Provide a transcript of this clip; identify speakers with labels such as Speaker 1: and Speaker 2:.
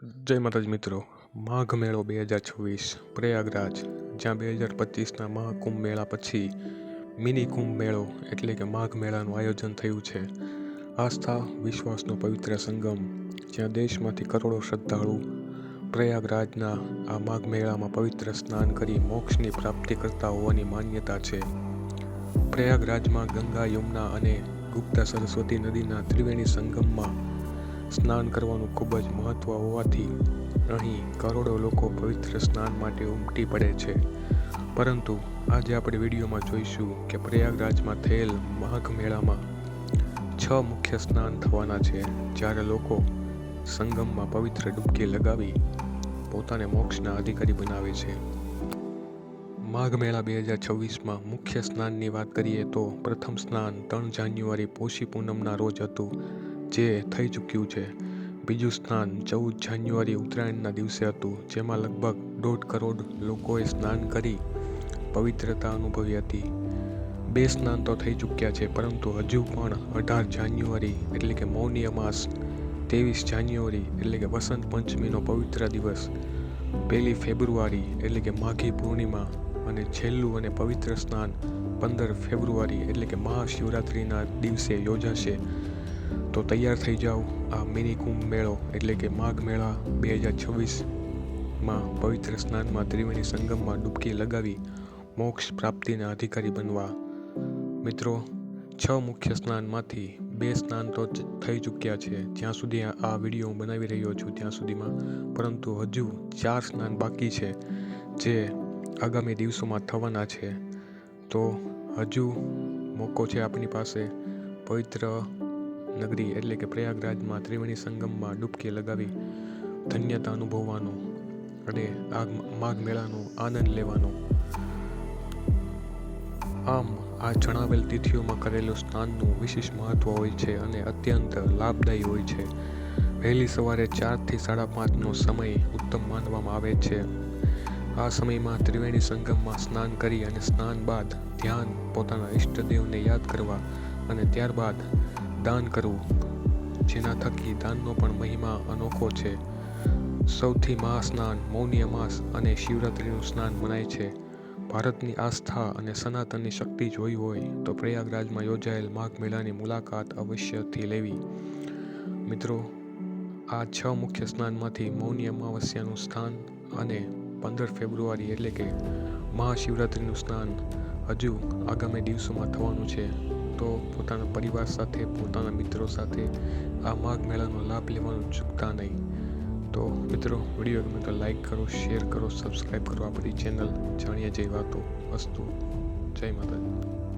Speaker 1: જય માતાજી મિત્રો, માઘ મેળો 2026 પ્રયાગરાજ, જ્યાં 2025ના મહાકુંભ મેળા પછી મિની કુંભ મેળો એટલે કે માઘ મેળાનું આયોજન થયું છે. આસ્થા વિશ્વાસનો પવિત્ર સંગમ, જ્યાં દેશમાંથી કરોડો શ્રદ્ધાળુ પ્રયાગરાજના આ માઘ મેળામાં પવિત્ર સ્નાન કરી મોક્ષની પ્રાપ્તિ કરતા હોવાની માન્યતા છે. પ્રયાગરાજમાં ગંગા, યમુના અને ગુપ્તા સરસ્વતી નદીના ત્રિવેણી સંગમમાં સ્નાન કરવાનું ખૂબ જ મહત્વ હોવાથી અહીં કરોડો લોકો પવિત્ર સ્નાન માટે ઉમટી પડે છે. પરંતુ આજે આપણે વિડીયોમાં જોઈશું કે પ્રયાગરાજમાં થયેલ માઘ મેળામાં 6 મુખ્ય સ્નાન થવાના છે, જ્યારે લોકો સંગમમાં પવિત્ર ડૂબકી લગાવી પોતાને મોક્ષના અધિકારી બનાવે છે. માઘ મેળા 2026માં મુખ્ય સ્નાનની વાત કરીએ તો પ્રથમ સ્નાન 3 જાન્યુઆરી પોષી પૂનમના રોજ હતું, જે થઈ ચૂક્યું છે. બીજું સ્નાન 14 જાન્યુઆરી ઉત્તરાયણના દિવસે હતું, જેમાં લગભગ 1.5 કરોડ લોકોએ સ્નાન કરી પવિત્રતા અનુભવી હતી. 2 સ્નાન તો થઈ ચૂક્યા છે, પરંતુ હજુ પણ 18 જાન્યુઆરી એટલે કે મૌની અમાસ, 23 જાન્યુઆરી એટલે કે વસંત પંચમીનો પવિત્ર દિવસ, 1 ફેબ્રુઆરી એટલે કે માઘી પૂર્ણિમા અને છેલ્લું અને પવિત્ર સ્નાન 15 ફેબ્રુઆરી એટલે કે મહાશિવરાત્રિના દિવસે યોજાશે. તો તૈયાર થઈ જાઓ આ મિની કુંભ મેળો એટલે કે માઘ મેળા 2026માં પવિત્ર સ્નાનમાં ત્રિવેણી સંગમમાં ડૂબકી લગાવી મોક્ષ પ્રાપ્તિના અધિકારી બનવા. મિત્રો, 6 મુખ્ય સ્નાનમાંથી 2 સ્નાન તો થઈ ચૂક્યા છે જ્યાં સુધી આ વિડીયો હું બનાવી રહ્યો છું ત્યાં સુધીમાં, પરંતુ હજુ 4 સ્નાન બાકી છે જે આગામી દિવસોમાં થવાના છે. તો હજુ મોકો છે આપણી પાસે પવિત્ર નગરી એટલે કે પ્રયાગરાજમાં ત્રિવેણી સંગમમાં ડૂબકી લગાવી ધન્યતા અનુભવવાનો અને આ માઘ મેળાનો આનંદ લેવાનો. આમ આ જણાવેલ તિથિઓમાં કરેલું સ્નાનનું વિશેષ મહત્વ હોય છે અને અત્યંત લાભદાયી હોય છે. વહેલી સવારે 4 થી 5:30નો સમય ઉત્તમ માનવામાં આવે છે. આ સમયમાં ત્રિવેણી સંગમમાં સ્નાન કરી અને સ્નાન બાદ ધ્યાન, પોતાના ઈષ્ટદેવને યાદ કરવા અને ત્યારબાદ દાન કરવું, જેના થકી દાનનો પણ મહિમા અનોખો છે. સૌથી મહાસ્નાન મૌની અમાસ અને શિવરાત્રિનું સ્નાન મનાય છે. ભારતની આસ્થા અને સનાતનની શક્તિ જોઈ હોય તો પ્રયાગરાજમાં યોજાયેલ માઘ મેળાની મુલાકાત અવશ્યથી લેવી. મિત્રો, આ 6 મુખ્ય સ્નાનમાંથી મૌની અમાવસ્યાનું સ્નાન અને 15 ફેબ્રુઆરી એટલે કે મહાશિવરાત્રિનું સ્નાન હજુ આગામી દિવસોમાં થવાનું છે. તો પોતાના પરિવાર સાથે, પોતાના મિત્રો સાથે આ માઘ મેળાનો લાભ લેવાનું ચૂકતા નહીં. તો મિત્રો, વિડીયો ગમે તો લાઈક કરો, શેર કરો, સબસ્ક્રાઈબ કરો આપણી ચેનલ જાણીએ જય વાતો. અસ્તુ. જય માતાજી.